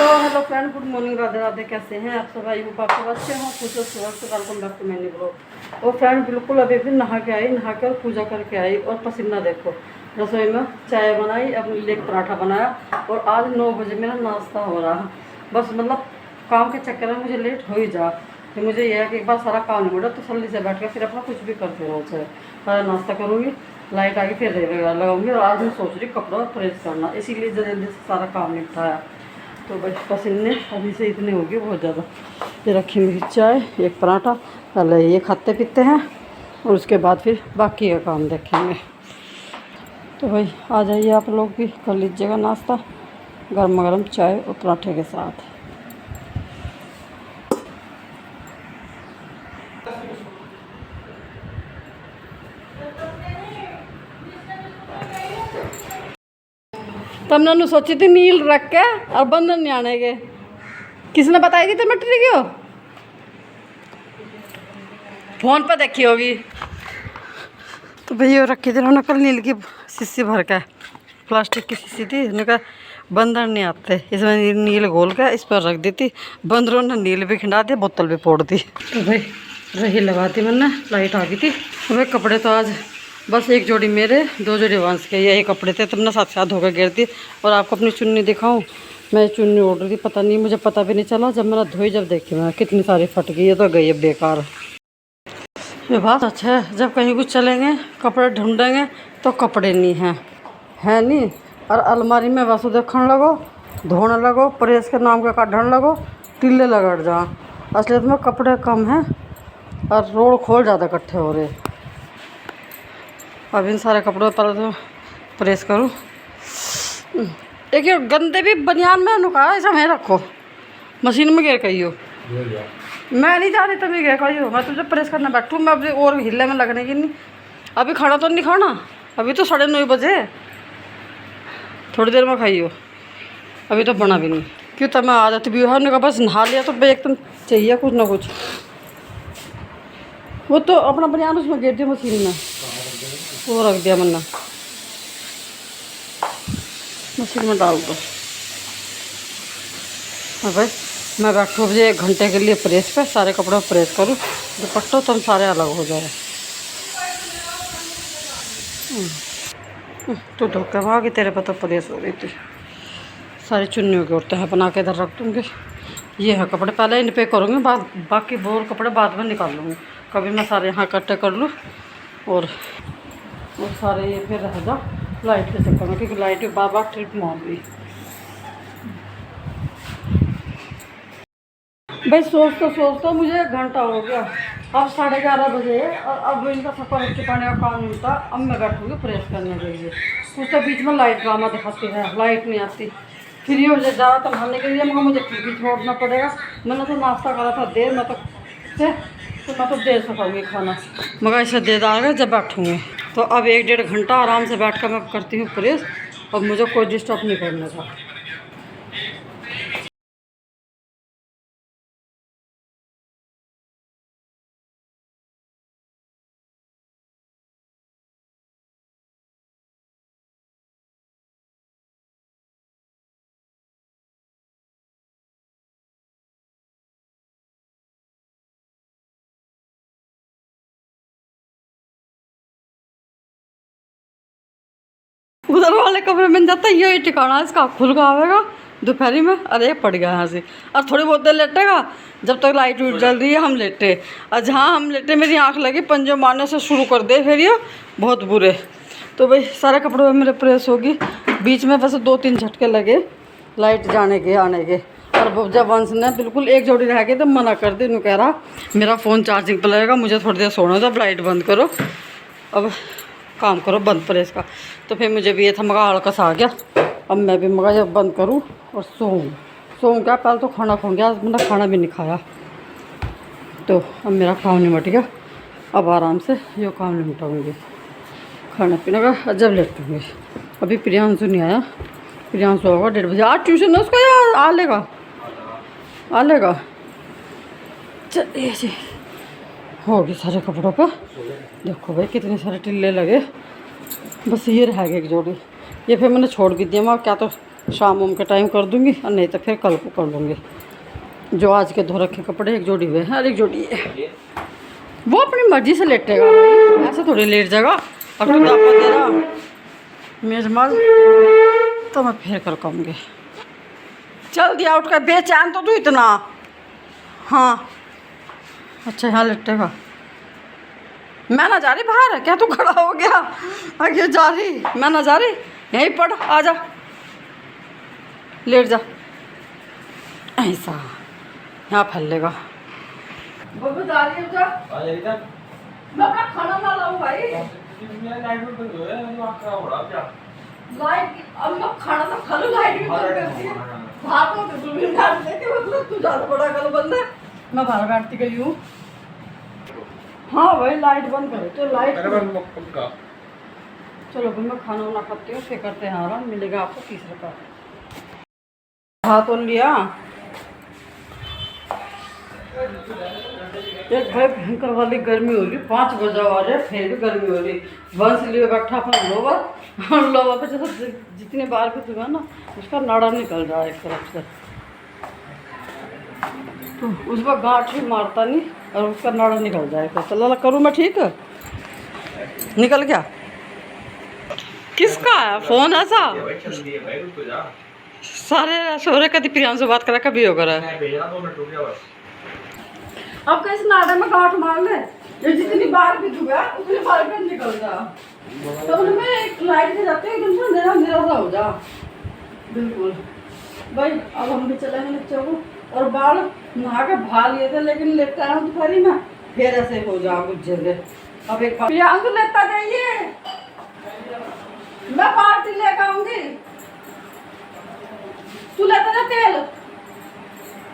Hello friend, good morning, Radhe Radhe. कैसे हैं आप सब? आई होप आप सब अच्छे हों, खुश हो। सुबह से वेलकम बैक टू मैंने ब्लॉग। और फ्रेंड बिल्कुल अभी भी नहा के और पूजा करके आई और पसीना देखो। रसोई में चाय बनाई, अपने लिए एक पराठा बनाया और आज 9 बजे मेरा नाश्ता हो रहा है। बस मतलब काम के चक्कर में मुझे लेट हो ही जा, तो मुझे यह है कि एक बार सारा काम नहीं मुड़ा तो जल्दी से बैठ कर फिर अपना कुछ भी करते रहो। चाहे सारा नाश्ता करूँगी, लाइट आगे फिर रेगा लगाऊंगी। और आज मैं सोच रही कपड़ा प्रेस करना, इसीलिए जल्दी से सारा काम निपटाया। तो बस पसीने अभी से इतने हो गए बहुत ज़्यादा। ये रखी मेरी चाय, एक पराठा, पहले ये खाते पीते हैं और उसके बाद फिर बाकी का काम देखेंगे। तो भाई आ जाइए आप लोग भी, कर लीजिएगा नाश्ता गर्मा गर्म चाय और पराठे के साथ। तुमने सोची थी नील रख के और बंधन नहीं आने के, किसने बताई थी तुम्हें ट्रिक हो? फोन पर देखी होगी। तो भैया रखी थी उन्होंने कल नील की शीशी भर के, प्लास्टिक की शीशी थी। उन्होंने कहा बंदर नहीं आते, इसमें नील घोल के इस पर रख दी थी। बंदरों ने नील भी खिंडा दी, बोतल भी फोड़ दी। तो भाई रही लगा दी मैंने, लाइट आ गई थी। तो भाई कपड़े तो आज बस एक जोड़ी मेरे, 2 जोड़ी वंश के, यही कपड़े थे। तुमने साथ साथ धोकर गिर दी। और आपको अपनी चुन्नी दिखाऊं, मैं चुन्नी ओढ़ रही थी, पता नहीं मुझे पता भी नहीं चला। जब मैंने धोई, जब देखी मैं कितनी सारी फट गई है, तो गई है बेकार। ये बात अच्छा है, जब कहीं कुछ चलेंगे कपड़े ढूंढेंगे तो कपड़े नहीं हैं, है नहीं। और अलमारी में वैसे देखने लगो, धोने लगो, प्रेस के नाम का काटने लगो, टिल्ले लगड़ जा। असलियत में कपड़े कम हैं और रोड खोल ज़्यादा इकट्ठे हो रहे। अब इन सारे कपड़ों पर तो प्रेस करूँ। एक ये गंदे भी बनियान में नुका ऐसा मैं रखो, मशीन में गिर गई हो। मैं नहीं जा रही, तभी गिर गई हो। मैं तुझे प्रेस करना बैठूँ, मैं अभी और हिले में लगने की नहीं। अभी खाना तो नहीं खाना, अभी तो 9:30 बजे, थोड़ी देर में खाई हो, अभी तो बना भी नहीं। क्यों तब मैं आ जाती भी हमने कहा बस नहा लिया तो भाई एकदम चाहिए कुछ ना कुछ। वो तो अपना बनियान उसमें गिर दिया मशीन में, वो रख दिया मैंने, मशीन में डाल दो। हाँ भाई मैं बैठूँ मुझे 1 घंटे के लिए प्रेस पे, सारे कपड़े प्रेस करूँ, दुपट्टों तुम सारे अलग हो जाए। तो धोखे वहाँ की तेरे पर तो प्रेस हो रही थी। सारी चुन्नियों के औरतें हैं बना के इधर रख दूँगी। ये है कपड़े पहले इन पे करूँगी, बाकी बोर कपड़े बाद में निकाल लूँगी। कभी मैं सारे यहाँ इकट्ठे कर लूँ और सारे ये फिर रह जा लाइट के चक्कर में, क्योंकि लाइट बार बार ट्रिप मार रही। भाई सोचता मुझे 1 घंटा हो गया, अब 11:30 बजे है और अब इनका सफ़र चुकाने का काम नहीं होता। अब मैं बैठूँगी प्रेस करने के लिए। कुछ तो बीच में लाइट ड्रामा दिखाती है, लाइट नहीं आती, फिर ये मुझे ज़्यादा तो नहाने के लिए मगर मुझे फिर भी छोड़ना पड़ेगा। मैंने तो नाश्ता करा था देर में, तो मैं तो देर से खाऊँगी खाना, मगर इसे देर आएगा जब बैठूँगी। तो अब 1-1.5 घंटा आराम से बैठ कर मैं करती हूँ प्रेस, और मुझे कोई डिस्टर्ब नहीं करने का। उधर वाले कमरे में जाता है, ये ठिकाना इसका खुल का आवेगा दोपहरी में, अरे पड़ गया यहाँ से। और थोड़ी बहुत देर लेटेगा, जब तक लाइट वाइट जल रही है हम लेटे। और जहाँ हम लेटे मेरी आँख लगी, पंजे मारने से शुरू कर दे फिर ये बहुत बुरे। तो भाई सारे कपड़ों में मेरे प्रेस होगी। बीच में वैसे 2-3 झटके लगे लाइट जाने के आने के। और जब वंश ने बिल्कुल 1 जोड़ी रह गई तो मना कर दी, उन्होंने कह रहा मेरा फ़ोन चार्जिंग पर लगेगा, मुझे थोड़ी देर सोना, जब लाइट बंद करो, अब काम करो बंद प्रेस का। तो फिर मुझे भी ये था, मगा आलकस आ गया। अब मैं भी मगा जब बंद करूँ और सोऊँ क्या, पहले तो खाना खाऊँ गया, आज मैंने खाना भी नहीं खाया। तो अब मेरा काम निमट गया, अब आराम से ये काम निपटाऊँगी, खाना पीने का जब लेटूँगी। अभी प्रियांशु नहीं आया, प्रियांशु होगा 1:30 बजे। आज ट्यूशन है उसका या आ लेगा। चलिए जी, होगी सारे कपड़ों पर। देखो भाई कितने सारे टिल्ले लगे, बस ये रह गए 1 जोड़ी। ये फिर मैंने छोड़ भी दिया, मैं क्या तो शाम उम के टाइम कर दूँगी और नहीं तो फिर कल को कर लूँगी। जो आज के धो रखे कपड़े एक जोड़ी हुए हैं और एक जोड़ी है, वो अपनी मर्जी से लेटेगा भाई, ऐसे थोड़ी लेट जाएगा। अब तो दापा दे रहा मेजमाल तो मैं फिर कर कहूँगी चल दिया उठ कर बेचैन तो तू इतना। हाँ अच्छा यहाँ लेटेगा। मैं ना जा रही बाहर, क्या तू खड़ा हो गया? आगे जा रही, मैं ना जा रही, यहीं पढ़, आ जा लेट जा, ऐसा यहाँ फैलेगा। बाबू जा रही है जा, मैं अपना खाना ना लाऊं भाई। लाइट अब मैं खाना तो खा लूं, लाइट भी बंद करती है। बाहर तो बिल्कुल भी बैठ देती, मतलब तू ज़्यादा बड़ा गल बंद है। मैं बाहर बैठती गई हूँ। हाँ भाई लाइट बंद करो तो लाइट चलो भाई मैं खाना वाना खाती हूँ, फिर करते हैं आराम। मिलेगा आपको 30 रुपये। हाथ तो लिया एक भाई भयंकर वाली गर्मी हो रही, 5 बजे वाले फिर भी गर्मी हो रही। बस लिए बैठा अपना लोवर और लोवर पे जैसे जितनी बार भी दूंगा ना उसका नाड़ा निकल रहा है एक तरफ से, तो उस पर गांठ भी मारता नहीं और उसका नाड़ा निकल जाएगा। तो ला करूँ मैं, ठीक है निकल गया। किसका है फोन ऐसा? सारे शोरे कभी प्रियांशु बात करा कभी हो करा। अब कैसे नाड़े में गांठ मार ले, ये जितनी बार भी धुआ उतनी बार भी निकल जा, तो उनमें एक लाइट से जाते एकदम से अंधेरा अंधेरा सा हो जा बिल्कुल। भाई अब हम भी चले हैं नीचे को, और बाल नहा के भा लिए थे लेकिन लेटा है दोपहरी में फिर ऐसे हो जा कुछ जगह। अब एक प्रियांशु लेता जाइए, मैं पार्टी लेकर आऊंगी, तू लेता जा तेल।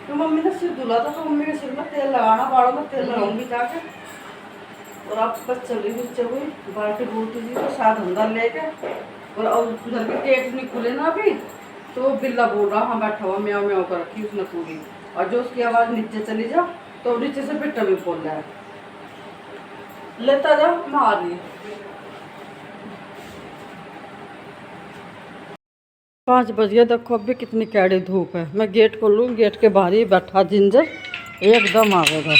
तो मम्मी ने सिर धुला था तो मम्मी के सिर में तेल लगाना, बालों में तेल लगाऊंगी जाके। और आप बस चल रही नीचे हुई बाल्टी बोलती थी तो शायद अंदर लेके, और अब उधर के गेट नहीं खुले ना अभी, तो बिल्ला बोल रहा हाँ बैठा हुआ म्याऊ म्याऊ कर रखी उसने पूरी, और जो उसकी आवाज़ नीचे चली जा तो नीचे से पिट्टा भी बोल रहा है। लेता जा मार रही 5 बज गया, देखो अब भी कितनी कैडी धूप है। मैं गेट खोलूँ, गेट के बाहर ही बैठा जिंजर एकदम आवेगा,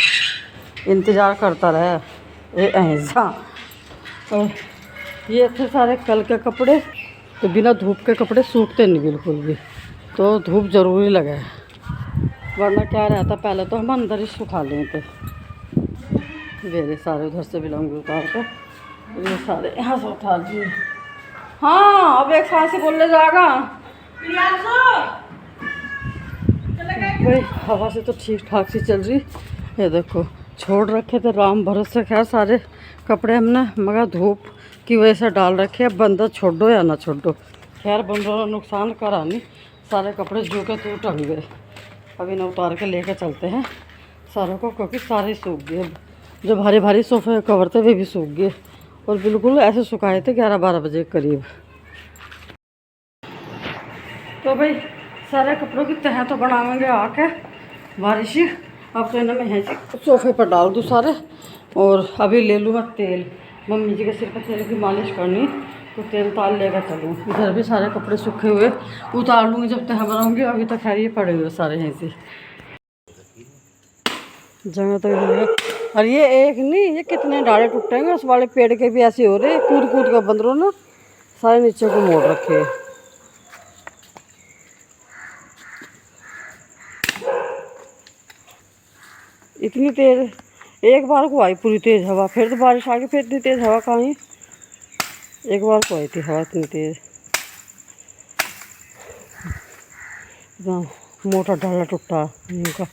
इंतज़ार करता रहे ये ऐसा। और ये थे सारे कल के कपड़े, तो बिना धूप के कपड़े सूखते नहीं बिल्कुल भी, तो धूप ज़रूरी लगे, वरना क्या रहता पहले तो हम अंदर ही सुखा लेते। मेरे सारे उधर से भी लाऊंगी उतार कर, ये सारे यहाँ से उतार दिए। हाँ अब एक सांस से बोलने जाएगा भाई। हवा से तो ठीक ठाक सी चल रही। ये देखो छोड़ रखे थे राम भरोसे, खैर सारे कपड़े हमने मगर धूप की वजह से डाल रखे हैं। बंदर छोड़ो या ना छोड़ो, खैर बंदरों ने नुकसान करा नहीं, सारे कपड़े जो के तो टंग गए। अभी ना उतार के लेके चलते हैं सारों को, क्योंकि सारे सूख गए। जो भारी भारी सोफे कवर थे वे भी सूख गए, और बिल्कुल ऐसे सुखाए थे 11-12 बजे के करीब। तो भाई सारे कपड़ों की तह तो बनाएंगे आके बारिश। अब तो इन्हें मैं सोफे पर डाल दूँ सारे, और अभी ले लूँ मैं तेल। मम्मी जी के सिर पर तेल की मालिश करनी, तो तेल ताल लेकर चलूँ। इधर भी सारे कपड़े सूखे हुए उतार लूँगी जब तह बनाऊँगी। अभी तक खैर ये पड़े हुए सारे यहीं से जगह तक। और ये एक नहीं, ये कितने डाले टूटेंगे, उस वाले पेड़ के भी ऐसे हो रहे, कूद कूद कर बंदरों ने सारे नीचे को मोड़ रखे। इतनी तेज एक बार को आई पूरी तेज हवा, फिर तो बारिश आ गई, फिर इतनी तेज हवा कहाँ? एक बार को आई थी हवा इतनी तेज, मोटा डाला टूटा उनका,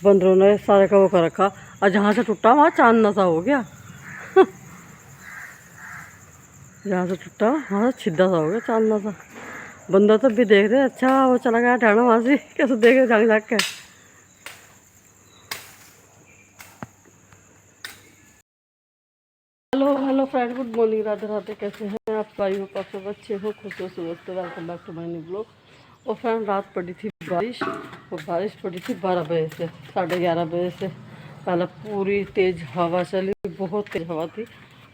बंदरों ने सारे का वो कर रखा। और जहाँ से टूटा वहाँ चांदना सा हो गया जहाँ से टूटा वहाँ से छिद्दा सा हो गया, चांदना सा। बंदर तब भी देख रहे, अच्छा वो चला गया टहना वहाँ से, कैसे देख रहे झाँक झाँक के। Hello friend, good morning, Radhe Radhe. कैसे हैं आप? भाई हो आप सब अच्छे हो, खुश हो, स्वस्थ हो। Welcome back to my new blog. और फ्रेंड रात पड़ी थी बारिश, और बारिश पड़ी थी 12 बजे से 11:30 बजे से। पहले पूरी तेज़ हवा चली, बहुत तेज़ हवा थी,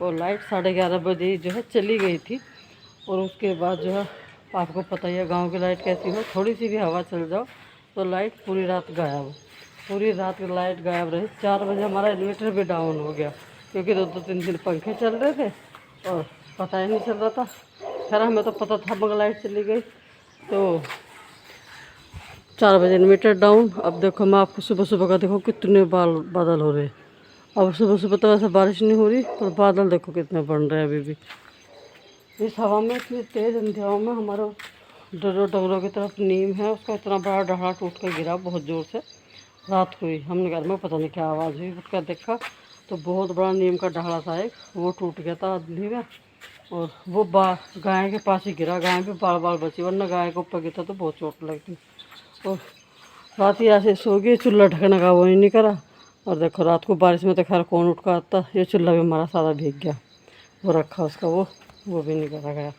और लाइट 11:30 बजे जो है चली गई थी। और उसके बाद जो है आपको पता ही है गांव की लाइट कैसी हो, थोड़ी सी भी हवा चल जाओ तो लाइट पूरी रात गायब, पूरी रात लाइट गायब रही। 4 बजे हमारा इन्वर्टर भी डाउन हो गया क्योंकि 2-3 दिन पंखे चल रहे थे और पता ही नहीं चल रहा था। खैर हमें तो पता था मगर लाइट चली गई तो 4 बजे इन्वर्टर डाउन। अब देखो मैं आपको सुबह सुबह का देखो कितने बादल हो रहे हैं। अब सुबह सुबह तो वैसे बारिश नहीं हो रही पर बादल देखो कितने बन रहे हैं अभी भी। इस हवा में इतनी तेज़ अंधेरों में हमारा जो डगरों की तरफ नीम है उसका इतना बड़ा ढाला टूट कर गिरा बहुत ज़ोर से। रात को ही हमने घर में पता नहीं क्या आवाज़ हुई, उठ कर देखा तो बहुत बड़ा नीम का ढाला था एक, वो टूट गया था आदमी में और वो गाय के पास ही गिरा। गाय भी बार बार बची, वरना गाय के ऊपर गिरता तो बहुत चोट लगती। और रात ही ऐसे सो गई, चूल्हा ढकने का वो ही नहीं करा। और देखो रात को बारिश में तो खैर कौन उठ कर आता, ये चूल्हा भी हमारा सारा भीग गया, वो रखा उसका वो भी नहीं करा गया।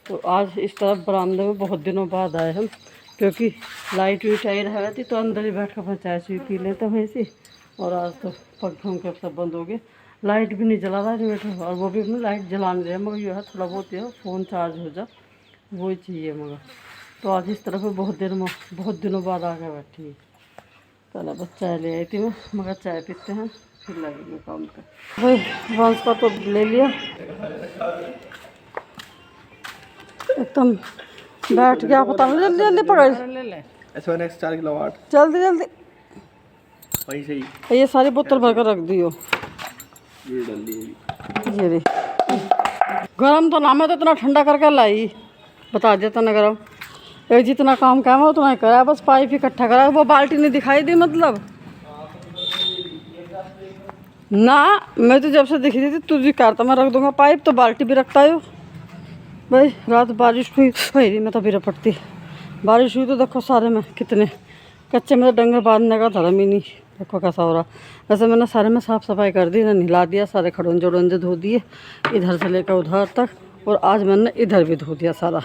तो आज इस तरफ बरामदे में बहुत दिनों बाद आए हम क्योंकि लाइट वीट आई रह थी तो अंदर ही बैठ कर अपना चाय चुई पी लेते हैं ऐसी। और आज तो पंखे उनके सब बंद हो गए, लाइट भी नहीं जला रहा इन्वर्टर, और वो भी अपनी लाइट जलाने रहे मगर ये है थोड़ा बहुत है फ़ोन चार्ज हो जा वही चाहिए मगर। तो आज इस तरफ बहुत दिनों बाद आके बैठी। पहले बस चाय ले आई थी मैं मगर चाय पीते हैं फिर लगेंगे काम पे। भाई वंश का तो ले लिया एकदम बैठ गया, पता नहीं जल्दी जल्दी पकड़ S1X 4 किलोवाट जल्दी जल्दी। वही सही। ये सारी बोतल भर कर रख दियो, ये डाल दी ये रे गरम तो ना मैं तो इतना ठंडा करके लाई, बता दिया था ना गरम। एक जितना काम काम है उतना ही करा, बस पाइप इकट्ठा करा। वो बाल्टी नहीं दिखाई दी मतलब ना, मैं तो जब से दिखी थी तुझे करता मैं रख दूंगा पाइप, तो बाल्टी भी रखता है भाई। रात बारिश हुई फेरी में तभी रपटती बारिश हुई तो देखो सारे में कितने कच्चे में तो डंगर बांधने का धर्म ही नहीं, देखो कैसा हो रहा। वैसे मैंने सारे में साफ़ सफाई कर दी ना, नहला दिया, सारे खड़ोंजे उड़ोंजे धो दिए इधर से लेकर उधर तक, और आज मैंने इधर भी धो दिया सारा।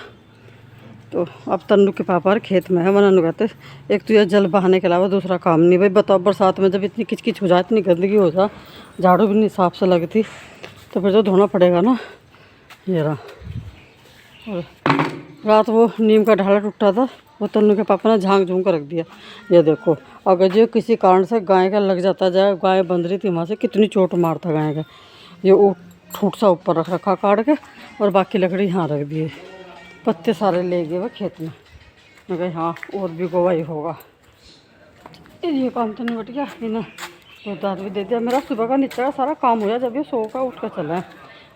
तो अब तन्नू के पापा खेत में है, वरना कहते एक तो यह जल बहाने के अलावा दूसरा काम नहीं। भाई बताओ बरसात में जब इतनी किचकिच हो जाए, इतनी गंदगी हो जाए, झाड़ू भी नहीं साफ से लगती तो फिर तो धोना पड़ेगा ना। ये रहा, और रात वो नीम का ढाला टूटा था, वो तन्नू के पापा ने झांक झूंक कर रख दिया। ये देखो अगर जो किसी कारण से गाय का लग जाता जाए, गाय बंध रही थी वहाँ से कितनी चोट मारता गाय का। ये वो ठूट सा ऊपर रख रखा काट के, और बाकी लकड़ी यहाँ रख दिए, पत्ते सारे ले गए वो खेत में। मैं कही हाँ और भी गोवा ही होगा। ये काम तो नहीं बट गया, इन्हें तो दाद भी दे दिया। मेरा सुबह का नीचे का सारा काम हो जाए जब ये सो का उठ कर चला है।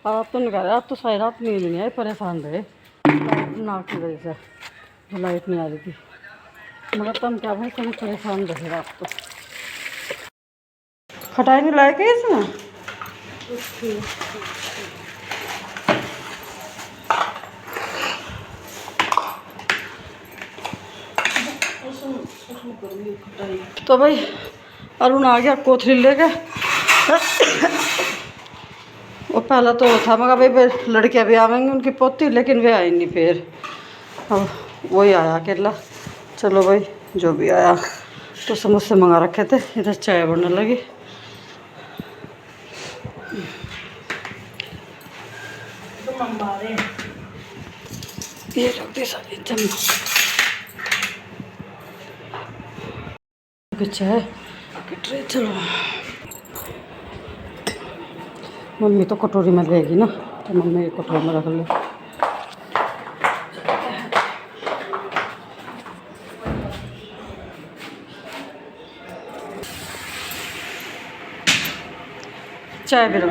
और अब तो निकाल अब तो सारी रात नींद नहीं आई, परेशान रहे लाइट ना की वजह से, तो लाइट नहीं आ रही थी मगर तुम क्या भाई कहीं परेशान रहे रात तो। खटाई नहीं लाए क्या इसमें? तो भाई अरुण आ गया कोथली लेके। वो पहला तो था मगर भाई लड़कियां भी आवेंगी उनकी पोती, लेकिन वे आई नहीं फिर, अब वही आया अकेला। चलो भाई जो भी आया, तो समोसे मंगा रखे थे, इधर चाय बनने लगी। ये रखते सारी चाय की ट्रे। चलो मम्मी तो कटोरी में लेगी ना, तो मम्मी एक कटोरी में रख ले। चाय भी रख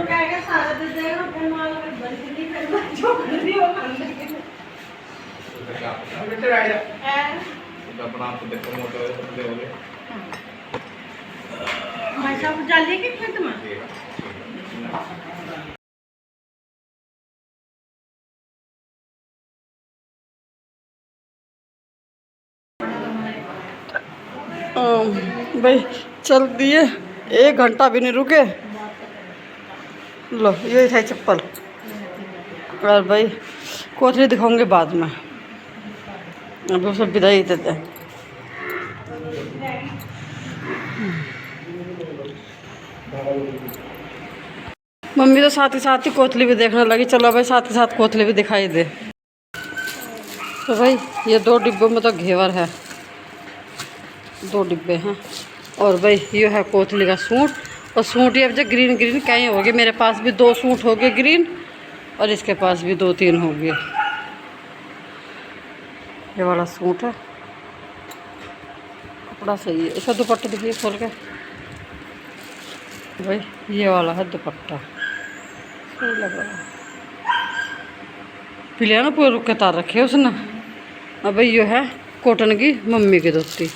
भाई चल दिए, 1 घंटा भी नहीं रुके। लो ये था चप्पल, और भाई कोथली दिखाऊंगे बाद में, अब सब विदाई देते हैं। मम्मी तो साथ ही कोथली भी देखने लगी। चलो भाई साथ ही साथ कोथली भी दिखाई दे। तो भाई ये 2 डिब्बों में तो घेवर है, 2 डिब्बे हैं। और भाई ये है कोथली का सूट, और सूट ये जो ग्रीन ग्रीन कहीं हो गए, मेरे पास भी 2 सूट हो गए ग्रीन, और इसके पास भी 2-3 हो गए। ये वाला सूट है, कपड़ा सही है। इसका दुपट्टा देखिए खोल के, भाई ये वाला है दुपट्टा, सही लग रहा है। पीले ना पूरे रुक के तार रखे उसने। अब भाई ये है कॉटन की मम्मी की धोती,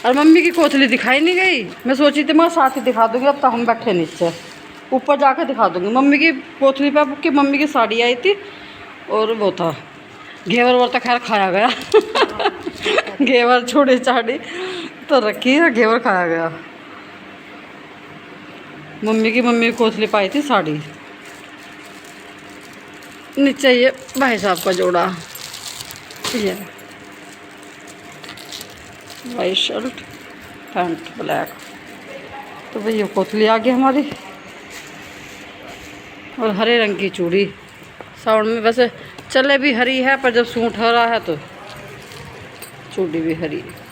और मम्मी की कोथली दिखाई नहीं गई। मैं सोची थी मैं साथ ही दिखा दूंगी, अब तो हम बैठे नीचे, ऊपर जाकर दिखा दूंगी मम्मी की कोथली पे। आपकी मम्मी की साड़ी आई थी, और वो था घेवर वर तो खैर खाया गया घेवर छोड़ी साड़ी तो रखी है, घेवर खाया गया। मम्मी की कोथली पाई थी साड़ी। नीचे ये भाई साहब का जोड़ा, ये वाइट शर्ट पैंट ब्लैक। तो भाई ये कोथली आ गई हमारी, और हरे रंग की चूड़ी। साउंड में वैसे चले भी हरी है, पर जब सूट हरा है तो चूड़ी भी हरी है।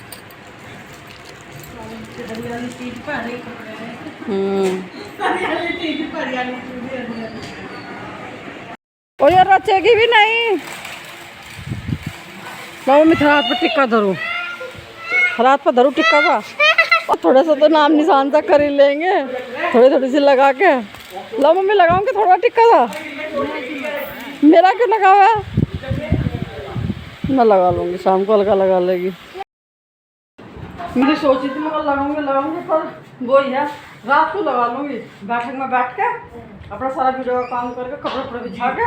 और यार रचेगी भी नहीं। बाबू मैं हाथ पर टिक्का धरूँ, हाथ पर धरूँ टिक्का का, और थोड़ा सा तो नाम निशान सा कर ही लेंगे, थोड़ी सी लगा के। लो मम्मी लगाऊंगी थोड़ा टिक्का था, मेरा क्यों लगा हुआ है? मैं लगा लूँगी, शाम को हल्का लगा लेगी। मुझे सोची थी मैं लगाऊंगी, पर वो ही है रात को लगा लूँगी, बैठक में बैठ के अपना सारा वीडियो का काम करके कपड़े बिछा के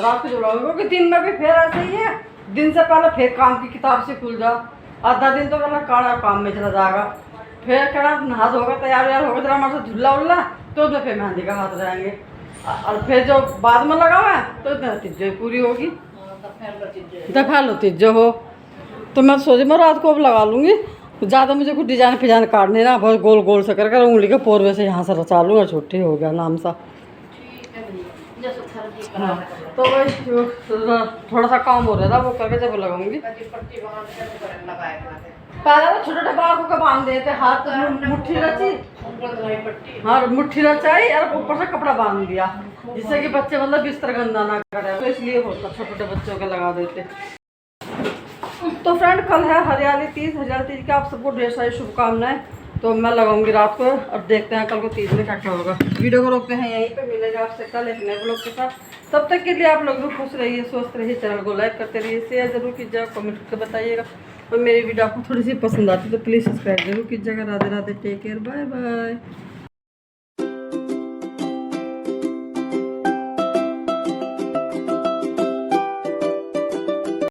रात को जुड़ाऊंगी। क्योंकि दिन में भी फिर ऐसे ही है, दिन से पहले फिर काम की किताब से खुल जाओ, आधा दिन तो मेरा काड़ा काम में चला जाएगा। फिर क्या नहा धोगा तैयार होगा, जरा हमारे से झुल्ला उल्ला, तो उसमें फिर मेहंदी का हाथ रहेंगे, और फिर जो बाद में लगा हुआ है तो इतना तीजो पूरी होगी, दोपहर लो तीजो हो। तो मैं सोची मैं रात को अब लगा लूँगी। ज़्यादा मुझे कुछ डिजाइन फिजाइन काटने ना, बहुत गोल गोल से कर उंगली के पोर वैसे यहाँ से रचा लूँगा, छोटी हो गया नाम सा। हाँ तो वही थोड़ा सा काम हो रहा था, वो करके जब लगाऊंगी। पहले तो छोटे छोटे बालों को बांध देते, हाथ मुट्ठी रची, हाँ मुट्ठी रचाई और ऊपर से कपड़ा बांध दिया, जिससे कि बच्चे मतलब बिस्तर गंदा ना करे, तो इसलिए होता छोटे छोटे बच्चों के लगा देते। तो फ्रेंड कल है हरियाली तीज की आप सबको ढेर सारी शुभकामनाएं। तो मैं लगाऊंगी रात को, और देखते हैं कल को तीज में क्या क्या होगा। वीडियो को रोकते हैं यहीं पे, मिलेगा आपसे कल एक नए ब्लॉग के साथ। तब तक के लिए आप लोग भी खुश रहिए, स्वस्थ रहिए, चैनल को लाइक करते रहिए, शेयर जरूर कीजिएगा, कमेंट करके बताइएगा, और मेरी वीडियो आपको थोड़ी सी पसंद आती है तो प्लीज़ सब्सक्राइब जरूर कीजिएगा। Radhe Radhe, take care, bye bye.